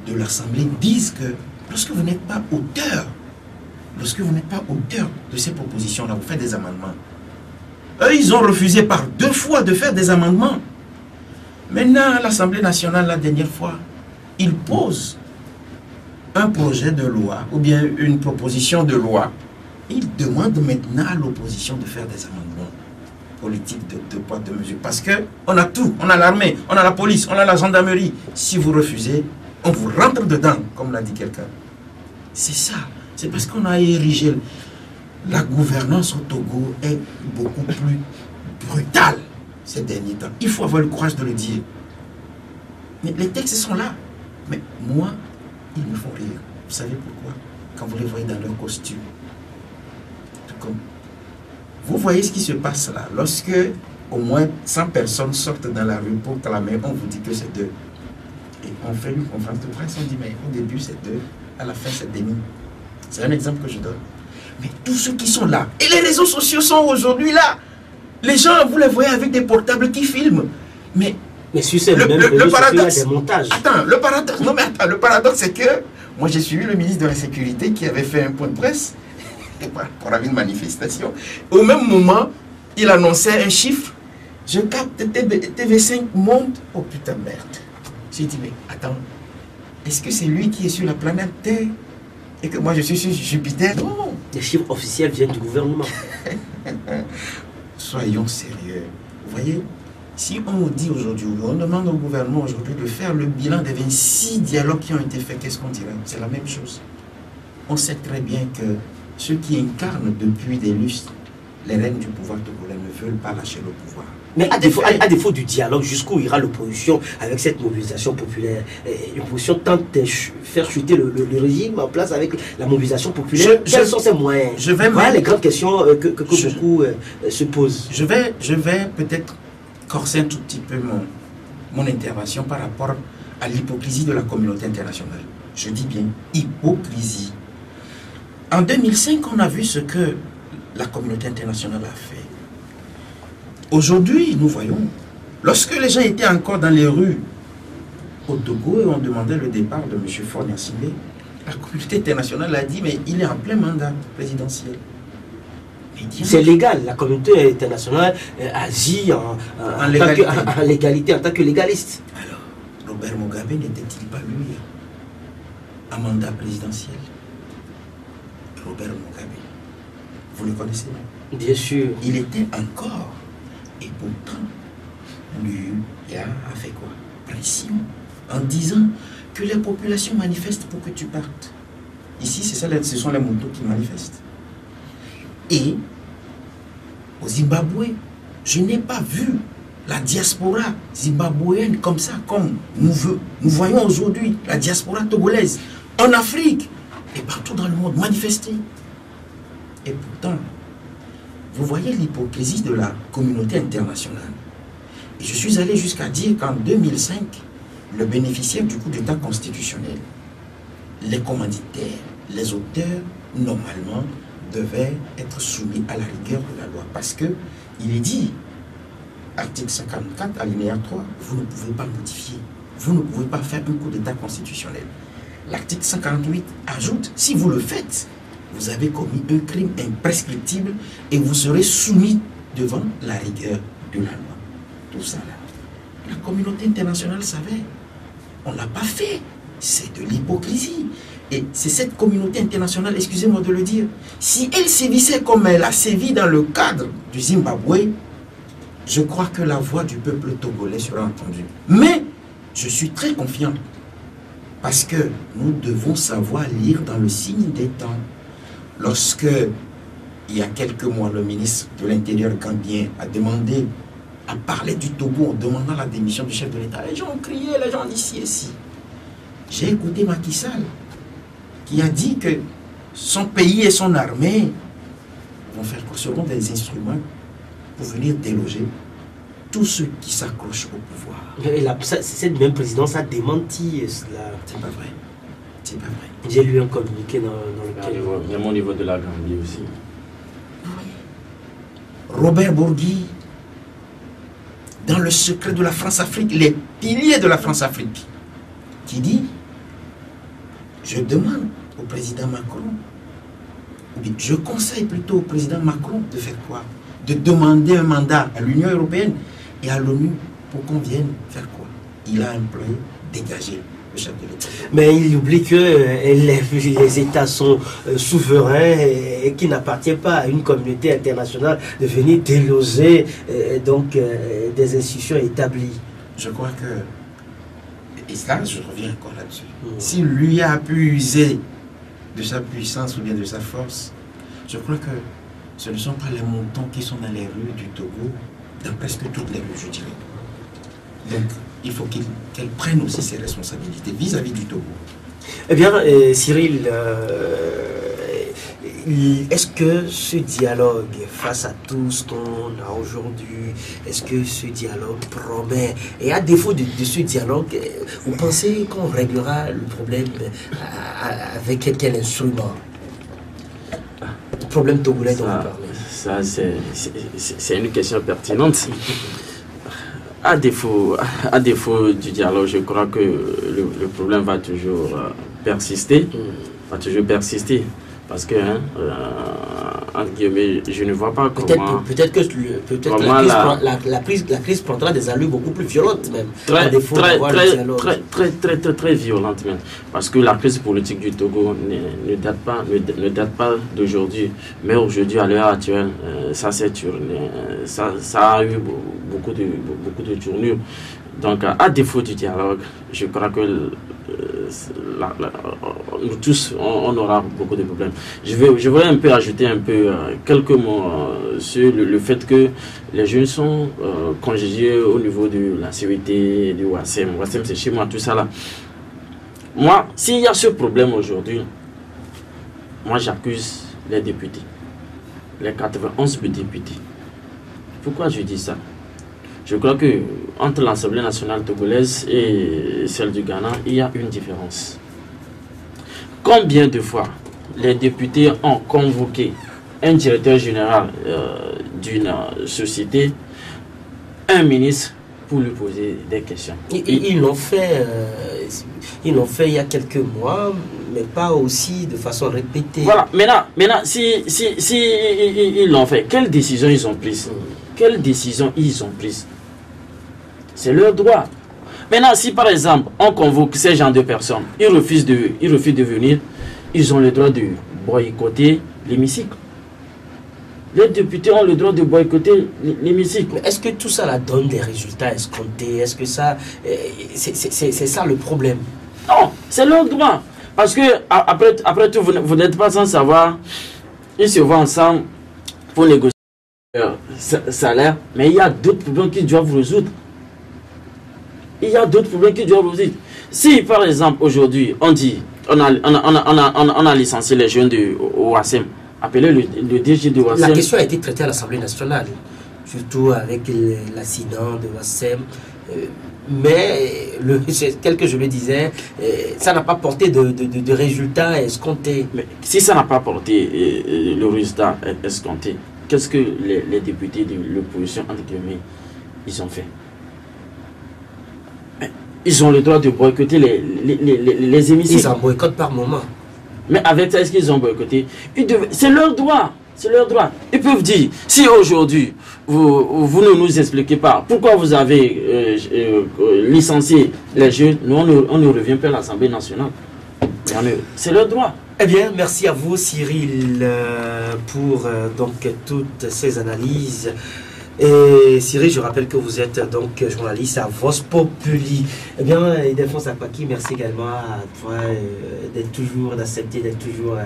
de l'Assemblée disent que lorsque vous n'êtes pas auteur, de ces propositions-là, vous faites des amendements. Eux, ils ont refusé par 2 fois de faire des amendements. Maintenant, à l'Assemblée nationale, la dernière fois, ils posent un projet de loi ou bien une proposition de loi. Ils demandent maintenant à l'opposition de faire des amendements politiques de poids, de mesure. Parce qu'on a tout. On a l'armée, on a la police, on a la gendarmerie. Si vous refusez, on vous rentre dedans, comme l'a dit quelqu'un. C'est ça. C'est parce qu'on a érigé. La gouvernance au Togo est beaucoup plus brutale ces derniers temps. Il faut avoir le courage de le dire. Mais les textes sont là. Mais moi, ils me font rire. Vous savez pourquoi? Quand vous les voyez dans leur costume. Tout comme. Vous voyez ce qui se passe là. Lorsque au moins 100 personnes sortent dans la rue pour clamer, on vous dit que c'est 2. Et on fait une conférence de presse, on dit mais au début c'est 2, à la fin c'est demi. C'est un exemple que je donne. Mais tous ceux qui sont là, et les réseaux sociaux sont aujourd'hui là. Les gens, vous les voyez avec des portables qui filment. Mais sur ces mêmes réseaux sociaux, il y a des montages. Attends, le paradoxe, c'est que moi j'ai suivi le ministre de la Sécurité qui avait fait un point de presse pour avoir une manifestation. Au même moment, il annonçait un chiffre. Je capte TV5 monte. Oh putain, merde. J'ai dit, mais attends, est-ce que c'est lui qui est sur la planète Terre et que moi je suis sur Jupiter? Non. Les chiffres officiels viennent du gouvernement. Soyons sérieux. Vous voyez, si on nous dit aujourd'hui, on demande au gouvernement aujourd'hui de faire le bilan des 26 dialogues qui ont été faits, qu'est-ce qu'on dirait? C'est la même chose. On sait très bien que ceux qui incarnent depuis des lustres les règnes du pouvoir togolais ne veulent pas lâcher le pouvoir. Mais à défaut du dialogue, jusqu'où ira l'opposition avec cette mobilisation populaire? L'opposition tente de faire chuter le régime en place avec la mobilisation populaire. Quels sont ces moyens? Voilà les grandes questions que beaucoup se posent. Je vais peut-être corser un tout petit peu mon intervention par rapport à l'hypocrisie de la communauté internationale. Je dis bien hypocrisie. En 2005, on a vu ce que la communauté internationale a fait. Aujourd'hui, nous voyons, lorsque les gens étaient encore dans les rues au Togo et on demandait le départ de M. Faure Gnassingbé, la communauté internationale a dit, mais il est en plein mandat présidentiel. C'est légal, la communauté internationale agit en légalité, en tant que légaliste. Alors, Robert Mugabe n'était-il pas lui en mandat présidentiel? Robert Mugabe, vous le connaissez? Bien sûr. Il était encore. Et pourtant, l'UA a fait quoi? Pression. En disant que les populations manifestent pour que tu partes. Ici, ce sont les motos qui manifestent. Et au Zimbabwe, je n'ai pas vu la diaspora zimbabwéenne comme ça, comme nous voyons aujourd'hui la diaspora togolaise en Afrique et partout dans le monde manifester. Et pourtant, vous voyez l'hypocrisie de la communauté internationale. Et je suis allé jusqu'à dire qu'en 2005, le bénéficiaire du coup d'État constitutionnel, les commanditaires, les auteurs, normalement, devaient être soumis à la rigueur de la loi. Parce que il est dit, article 54, alinéa 3, vous ne pouvez pas modifier. Vous ne pouvez pas faire un coup d'État constitutionnel. L'article 148 ajoute, si vous le faites, vous avez commis un crime imprescriptible et vous serez soumis devant la rigueur de la loi. Tout ça là. La communauté internationale savait. On ne l'a pas fait. C'est de l'hypocrisie. Et c'est cette communauté internationale, excusez-moi de le dire, si elle sévissait comme elle a sévi dans le cadre du Zimbabwe, je crois que la voix du peuple togolais sera entendue. Mais je suis très confiant parce que nous devons savoir lire dans le signe des temps. Lorsque, il y a quelques mois, le ministre de l'Intérieur gambien a parlé du Togo en demandant la démission du chef de l'État, les gens ont crié, les gens d'ici et ci. J'ai écouté Macky Sall qui a dit que son pays et son armée seront des instruments pour venir déloger tous ceux qui s'accrochent au pouvoir. Et cette même présidence a démenti cela. C'est pas vrai. C'est pas vrai. J'ai lu un communiqué dans lequel... Même au niveau de la Gambie aussi. Robert Bourgui, dans le secret de la France-Afrique, les piliers de la France-Afrique, qui dit, je demande au président Macron, je conseille plutôt au président Macron de faire quoi? De demander un mandat à l'Union européenne et à l'ONU pour qu'on vienne faire quoi? Il a employé dégager le chef de l'État. Mais il oublie que les États sont souverains et qu'il n'appartient pas à une communauté internationale de venir déloger des institutions établies. Je crois que, et là je reviens encore là-dessus, si lui a pu user de sa puissance ou bien de sa force, je crois que ce ne sont pas les montants qui sont dans les rues du Togo, dans presque toutes les rues, je dirais. Donc, il faut qu'elle prenne aussi ses responsabilités vis-à-vis du Togo. Eh bien, Cyril, est-ce que ce dialogue, face à tout ce qu'on a aujourd'hui, est-ce que ce dialogue promet? Et à défaut de ce dialogue, vous pensez qu'on réglera le problème avec quel instrument? Le problème togolais dont vous parlez. Ça, c'est une question pertinente. À défaut du dialogue, je crois que le problème va toujours persister. Parce que, entre guillemets, je ne vois pas comment... Peut-être que la crise prendra des allures beaucoup plus violentes même. Très violente même. Parce que la crise politique du Togo ne date pas d'aujourd'hui. Mais aujourd'hui, à l'heure actuelle, ça s'est tourné. Ça a eu beaucoup de tournures. Donc, à défaut du dialogue, je crois que nous tous, on aura beaucoup de problèmes. Je voudrais un peu ajouter quelques mots sur le fait que les jeunes sont congédiés au niveau de la sécurité du Wassem. Wassem, c'est chez moi, tout ça là. Moi, s'il y a ce problème aujourd'hui, moi j'accuse les députés, les 91 députés. Pourquoi je dis ça? Je crois que entre l'Assemblée nationale togolaise et celle du Ghana, il y a une différence. Combien de fois les députés ont convoqué un directeur général d'une société, un ministre, pour lui poser des questions? Ils l'ont fait il y a quelques mois, mais pas aussi de façon répétée. Voilà, maintenant si ils l'ont fait, quelles décisions ils ont prises? Quelles décisions ils ont prises? C'est leur droit. Maintenant, si par exemple, on convoque ces gens de personnes, ils refusent de venir, ils ont le droit de boycotter l'hémicycle. Les députés ont le droit de boycotter l'hémicycle. Est-ce que tout ça là donne des résultats escomptés? Est-ce que ça... C'est ça le problème? Non, c'est leur droit. Parce que, après tout, vous n'êtes pas sans savoir, ils se voient ensemble pour négocier leur salaire, mais il y a d'autres problèmes qu'ils doivent résoudre. Si par exemple aujourd'hui on dit on a licencié les jeunes de Wassem, appelez le DG de Wassem. La question a été traitée à l'Assemblée nationale, surtout avec l'accident de Wassem. Mais tel que je le disais, ça n'a pas porté de résultats escomptés. Mais si ça n'a pas porté le résultat escompté, qu'est-ce que les députés de l'opposition, entre guillemets, ils ont fait? Ils ont le droit de boycotter les hémicycles. Ils en boycottent par moment. Mais avec ça, est-ce qu'ils ont boycotté? C'est leur droit. C'est leur droit. Ils peuvent dire, si aujourd'hui, vous ne nous expliquez pas pourquoi vous avez licencié les jeunes, nous, on ne revient pas à l'Assemblée nationale. C'est leur droit. Eh bien, merci à vous, Cyril, pour donc toutes ces analyses. Et Cyril, je rappelle que vous êtes donc journaliste à Vox Populi. Eh bien, Ildefonse Akpaki, merci également à toi d'accepter d'être toujours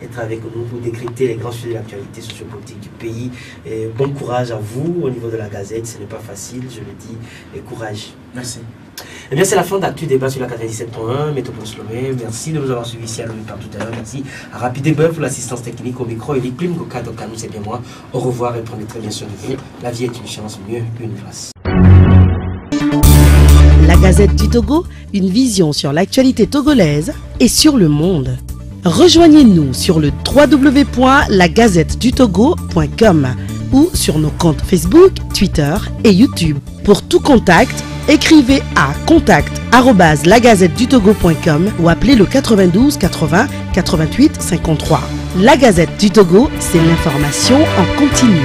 être avec nous pour décrypter les grands sujets de l'actualité sociopolitique du pays. Et bon courage à vous au niveau de la Gazette, ce n'est pas facile, je le dis, et courage. Merci. Eh bien, c'est la fin d'Actu Débat sur la 97.1, Métropole Lomé. Merci de nous avoir suivis ici à Lomé par tout à l'heure. Merci à Rapide Bœuf pour l'assistance technique au micro et l'Iplim Goka Dokanou, c'est bien moi. Au revoir et prenez très bien soin de vous. La vie est une chance, mieux une grâce. La Gazette du Togo, une vision sur l'actualité togolaise et sur le monde. Rejoignez-nous sur le www.lagazettedutogo.com ou sur nos comptes Facebook, Twitter et YouTube. Pour tout contact, écrivez à contact@lagazettedutogo.com ou appelez le 92 80 88 53. La Gazette du Togo, c'est l'information en continu.